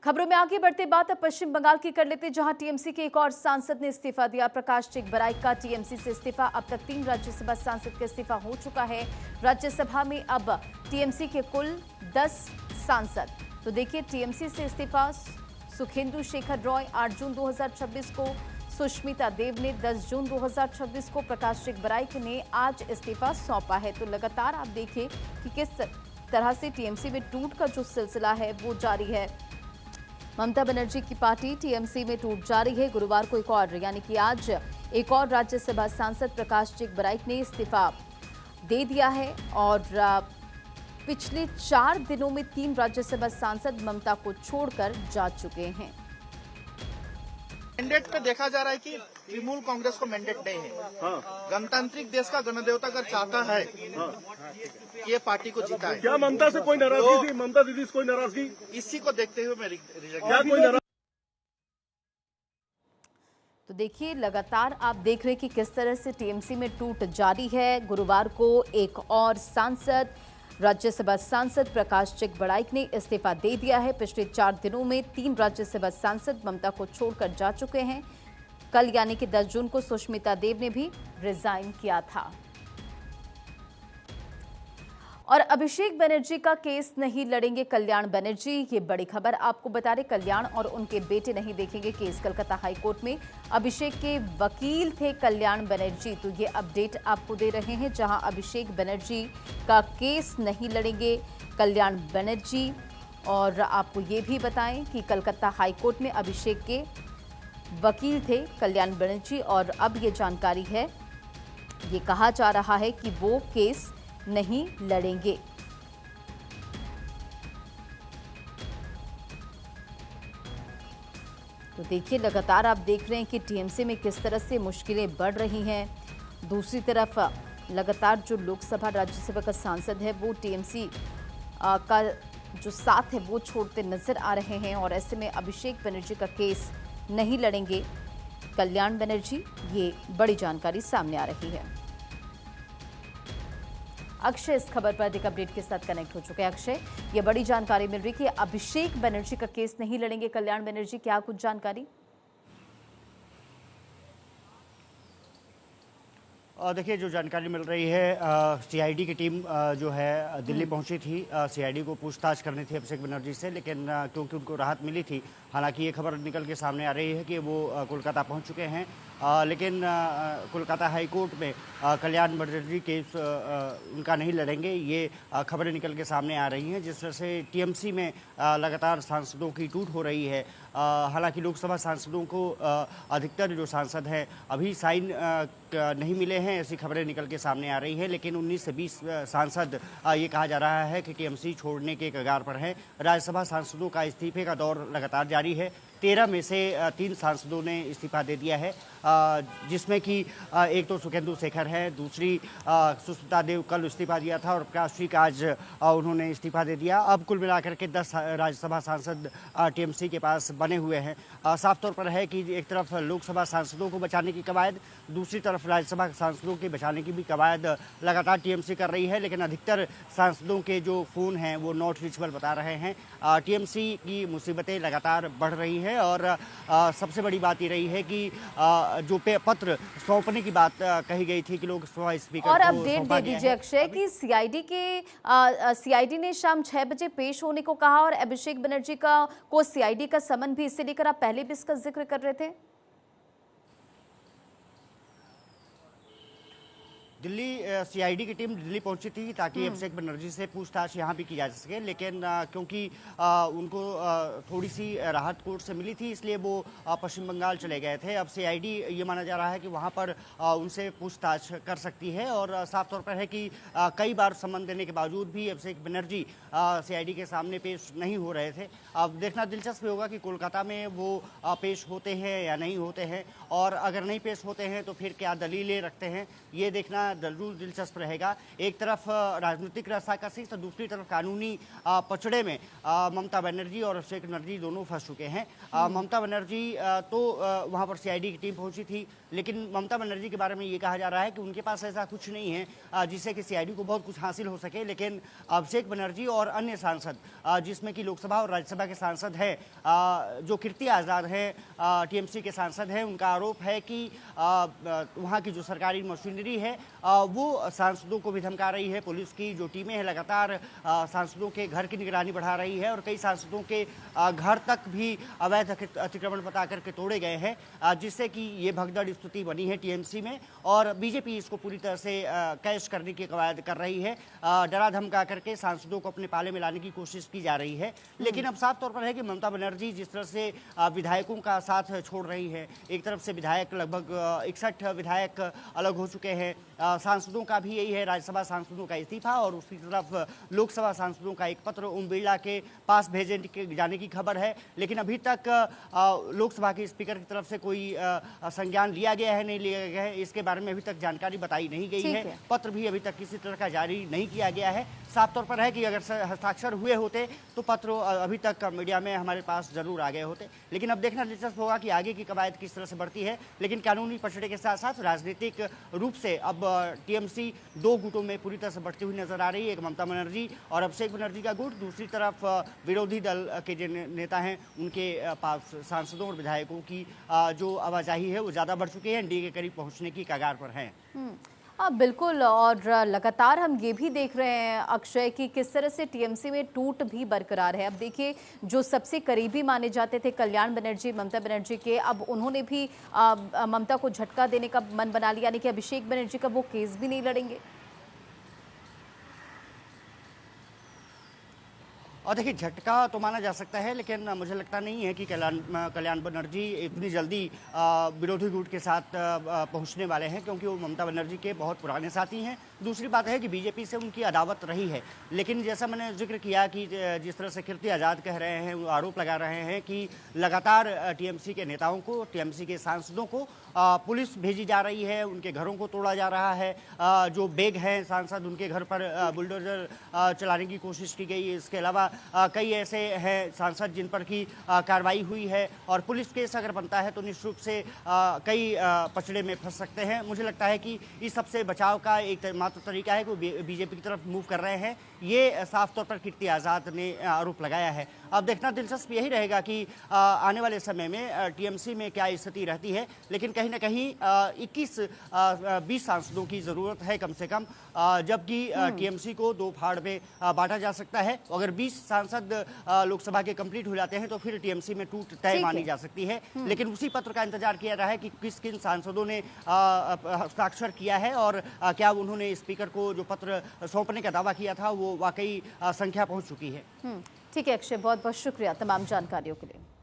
खबरों में आगे बढ़ते बात अब पश्चिम बंगाल की कर लेते, जहां टीएमसी के एक और सांसद ने इस्तीफा दिया। प्रकाश चिकबराई का टीएमसी से इस्तीफा। अब तक 3 राज्यसभा सांसद का इस्तीफा हो चुका है। राज्यसभा में अब टीएमसी के कुल 10 सांसद। तो देखिए, टीएमसी से इस्तीफा सुखेंदु शेखर रॉय 8 जून 2026 को, सुष्मिता देव ने 10 जून 2026 को, प्रकाश चिकबराई ने आज इस्तीफा सौंपा है। तो लगातार आप देखिए कि किस तरह से टीएमसी में टूट का जो सिलसिला है वो जारी है। ममता बनर्जी की पार्टी टीएमसी में टूट जारी है। गुरुवार को एक और यानी कि आज एक और राज्यसभा सांसद प्रकाश चिकबराई ने इस्तीफा दे दिया है और पिछले 4 दिनों में 3 राज्यसभा सांसद ममता को छोड़कर जा चुके हैं। मैंडेट पे देखा जा रहा है कि तृणमूल कांग्रेस को मैंडेट नहीं है। गणतांत्रिक देश का गणदेवता अगर चाहता है ये पार्टी को जीता है। क्या ममता से कोई नाराजगी थी? ममता दीदी से कोई नाराजगी? इसी को देखते हुए मैं क्या कोई नाराज? तो देखिए, लगातार आप देख रहे हैं कि किस तरह से टीएमसी में टूट जारी है। गुरुवार को एक और सांसद, राज्यसभा सांसद प्रकाश चिकबराई ने इस्तीफा दे दिया है। पिछले 4 दिनों में 3 राज्यसभा सांसद ममता को छोड़कर जा चुके हैं। कल यानी कि 10 जून को सुष्मिता देव ने भी रिजाइन किया था। और अभिषेक बनर्जी का केस नहीं लड़ेंगे कल्याण बनर्जी, ये बड़ी खबर आपको बता रहे। कल्याण और उनके बेटे नहीं देखेंगे केस। कलकत्ता हाईकोर्ट में अभिषेक के वकील थे कल्याण बनर्जी, तो ये अपडेट आपको दे रहे हैं, जहां अभिषेक बनर्जी का केस नहीं लड़ेंगे कल्याण बनर्जी। और आपको ये भी बताएं कि कलकत्ता हाईकोर्ट में अभिषेक के वकील थे कल्याण बनर्जी, और अब ये जानकारी है, ये कहा जा रहा है कि वो केस नहीं लड़ेंगे। तो देखिए, लगातार आप देख रहे हैं कि टीएमसी में किस तरह से मुश्किलें बढ़ रही हैं। दूसरी तरफ लगातार जो लोकसभा राज्यसभा का सांसद है वो टीएमसी का जो साथ है वो छोड़ते नजर आ रहे हैं, और ऐसे में अभिषेक बनर्जी का केस नहीं लड़ेंगे कल्याण बनर्जी, ये बड़ी जानकारी सामने आ रही है। अक्षय इस खबर पर अधिक अपडेट के साथ कनेक्ट हो चुके हैं। अक्षय, ये बड़ी जानकारी मिल रही है कि अभिषेक बनर्जी का केस नहीं लड़ेंगे कल्याण बनर्जी, क्या कुछ जानकारी? देखिए, जो जानकारी मिल रही है, सीआईडी की टीम जो है दिल्ली पहुंची थी। सीआईडी को पूछताछ करनी थी अभिषेक बनर्जी से, लेकिन क्योंकि उनको राहत मिली थी, हालांकि ये खबर निकल के सामने आ रही है कि वो कोलकाता पहुंच चुके हैं। लेकिन कोलकाता हाई कोर्ट में कल्याण बनर्जी केस उनका नहीं लड़ेंगे, ये खबरें निकल के सामने आ रही हैं, जिस वजह से टीएमसी में लगातार सांसदों की टूट हो रही है। हालांकि लोकसभा सांसदों को अधिकतर जो सांसद हैं अभी साइन नहीं मिले हैं, ऐसी खबरें निकल के सामने आ रही हैं, लेकिन 19 से 20 सांसद ये कहा जा रहा है कि टीएमसी छोड़ने के कगार पर हैं। राज्यसभा सांसदों का इस्तीफे का दौर लगातार जारी है। 13 में से 3 सांसदों ने इस्तीफा दे दिया है, जिसमें कि एक तो सुखेंदु शेखर है, दूसरी सुष्मिता देव कल इस्तीफा दिया था, और प्रकाश जी का आज उन्होंने इस्तीफा दे दिया। अब कुल मिलाकर के 10 राज्यसभा सांसद टीएमसी के पास बने हुए हैं। साफ तौर पर है कि एक तरफ लोकसभा सांसदों को बचाने की कवायद, दूसरी तरफ राज्यसभा सांसदों के बचाने की भी कवायद लगातार टीएमसी कर रही है, लेकिन अधिकतर सांसदों के जो फ़ोन हैं वो नॉट रीचेबल बता रहे हैं। टीएमसी की मुसीबतें लगातार बढ़ रही हैं, और सबसे बड़ी बात ये रही है कि जो पत्र सौंपने की बात कही गई थी कि लोकसभा स्पीकर और को अपडेट दे दीजिए अक्षय कि सीआईडी ने शाम 6 बजे पेश होने को कहा, और अभिषेक बनर्जी को सीआईडी का समन भी, इसे लेकर आप पहले भी इसका जिक्र कर रहे थे। दिल्ली सीआईडी की टीम दिल्ली पहुंची थी ताकि अभिषेक बनर्जी से पूछताछ यहां भी की जा सके, लेकिन क्योंकि उनको थोड़ी सी राहत कोर्ट से मिली थी, इसलिए वो पश्चिम बंगाल चले गए थे। अब सीआईडी ये माना जा रहा है कि वहां पर उनसे पूछताछ कर सकती है, और साफ तौर पर है कि कई बार सम्मन देने के बावजूद भी अभिषेक बनर्जी सीआईडी के सामने पेश नहीं हो रहे थे। अब देखना दिलचस्प होगा कि कोलकाता में वो पेश होते हैं या नहीं होते हैं, और अगर नहीं पेश होते हैं तो फिर क्या दलीलें रखते हैं, ये देखना जरूर दिलचस्प रहेगा। एक तरफ राजनीतिक रस्साकसी तो दूसरी तरफ कानूनी पचड़े में ममता बनर्जी और अभिषेक बनर्जी दोनों फंस चुके हैं। ममता बनर्जी तो वहां पर सीआईडी की टीम पहुंची थी, लेकिन ममता बनर्जी के बारे में ये कहा जा रहा है कि उनके पास ऐसा कुछ नहीं है जिससे कि सीआईडी को बहुत कुछ हासिल हो सके। लेकिन अभिषेक बनर्जी और अन्य सांसद, जिसमें कि लोकसभा और राज्यसभा के सांसद हैं, जो कीर्ति आज़ाद हैं, टीएमसी के सांसद हैं, उनका आरोप है कि वहाँ की जो सरकारी मशीनरी है वो सांसदों को भी धमका रही है। पुलिस की जो टीमें हैं लगातार सांसदों के घर की निगरानी बढ़ा रही है और कई सांसदों के घर तक भी अवैध अतिक्रमण बता करके तोड़े गए हैं, जिससे कि ये भगदड़ स्थिति बनी है टीएमसी में। और बीजेपी इसको पूरी तरह से कैश करने की कवायद कर रही है, डरा धमका करके सांसदों को अपने पाले में लाने की कोशिश की जा रही है। लेकिन अब साफ तौर पर है कि ममता बनर्जी जिस तरह से विधायकों का साथ छोड़ रही है, एक तरफ से विधायक लगभग 61 विधायक अलग हो चुके हैं, सांसदों का भी यही है, राज्यसभा सांसदों का इस्तीफा, और दूसरी तरफ लोकसभा सांसदों का एक पत्र ओम बिरला के पास भेजे जाने की खबर है। लेकिन अभी तक लोकसभा के स्पीकर की तरफ से कोई संज्ञान लिया गया है नहीं लिया गया है, इसके बारे में अभी तक जानकारी बताई नहीं गई है। पत्र भी अभी तक किसी तरह का जारी नहीं किया गया है। साफ तौर पर है कि अगर हस्ताक्षर हुए होते तो पत्र अभी तक मीडिया में हमारे पास जरूर आ गए होते। लेकिन अब देखना दिलचस्प होगा कि आगे की कवायद किस तरह से बढ़ती है। लेकिन कानूनी पचड़े के साथ साथ राजनीतिक रूप से अब टीएमसी दो गुटों में पूरी तरह से बढ़ती हुई नजर आ रही है। एक ममता बनर्जी और अभिषेक बनर्जी का गुट, दूसरी तरफ विरोधी दल के जो नेता हैं उनके पास सांसदों और विधायकों की जो आवाजाही है वो ज़्यादा बढ़ चुकी है, एनडीए के करीब पहुंचने की कगार पर हैं। हाँ बिल्कुल, और लगातार हम ये भी देख रहे हैं अक्षय कि किस तरह से टीएमसी में टूट भी बरकरार है। अब देखिए, जो सबसे करीबी माने जाते थे कल्याण बनर्जी ममता बनर्जी के, अब उन्होंने भी ममता को झटका देने का मन बना लिया, यानी कि अभिषेक बनर्जी का वो केस भी नहीं लड़ेंगे। और देखिए, झटका तो माना जा सकता है, लेकिन मुझे लगता नहीं है कि कल्याण बनर्जी इतनी जल्दी विरोधी गुट के साथ पहुंचने वाले हैं, क्योंकि वो ममता बनर्जी के बहुत पुराने साथी हैं। दूसरी बात है कि बीजेपी से उनकी अदावत रही है, लेकिन जैसा मैंने जिक्र किया कि जिस तरह से कीर्ति आज़ाद कह रहे हैं, वो आरोप लगा रहे हैं कि लगातार टीएमसी के नेताओं को, टीएमसी के सांसदों को पुलिस भेजी जा रही है, उनके घरों को तोड़ा जा रहा है, जो बेग हैं सांसद उनके घर पर बुलडोजर चलाने की कोशिश की गई। इसके अलावा कई ऐसे हैं सांसद जिन पर की कार्रवाई हुई है, और पुलिस केस अगर बनता है तो निश्चित रूप से कई पचड़े में फंस सकते हैं। मुझे लगता है कि इस सबसे बचाव का एक मात्र तरीका है कि बीजेपी की तरफ मूव कर रहे हैं। ये साफ तौर पर कीर्ति आज़ाद ने आरोप लगाया है। अब देखना दिलचस्प यही रहेगा कि आने वाले समय में टीएमसी में क्या स्थिति रहती है, लेकिन कहीं ना कहीं 21-20 सांसदों की ज़रूरत है कम से कम, जबकि टीएमसी को दो फाड़ में बांटा जा सकता है। अगर 20 सांसद लोकसभा के कंप्लीट हो जाते हैं तो फिर टीएमसी में टूट तय मानी जा सकती है। लेकिन उसी पत्र का इंतजार किया रहा है कि किन सांसदों ने हस्ताक्षर किया है और क्या उन्होंने स्पीकर को जो पत्र सौंपने का दावा किया था वो वाकई संख्या पहुंच चुकी है। ठीक है अक्षय, बहुत बहुत शुक्रिया तमाम जानकारियों के लिए।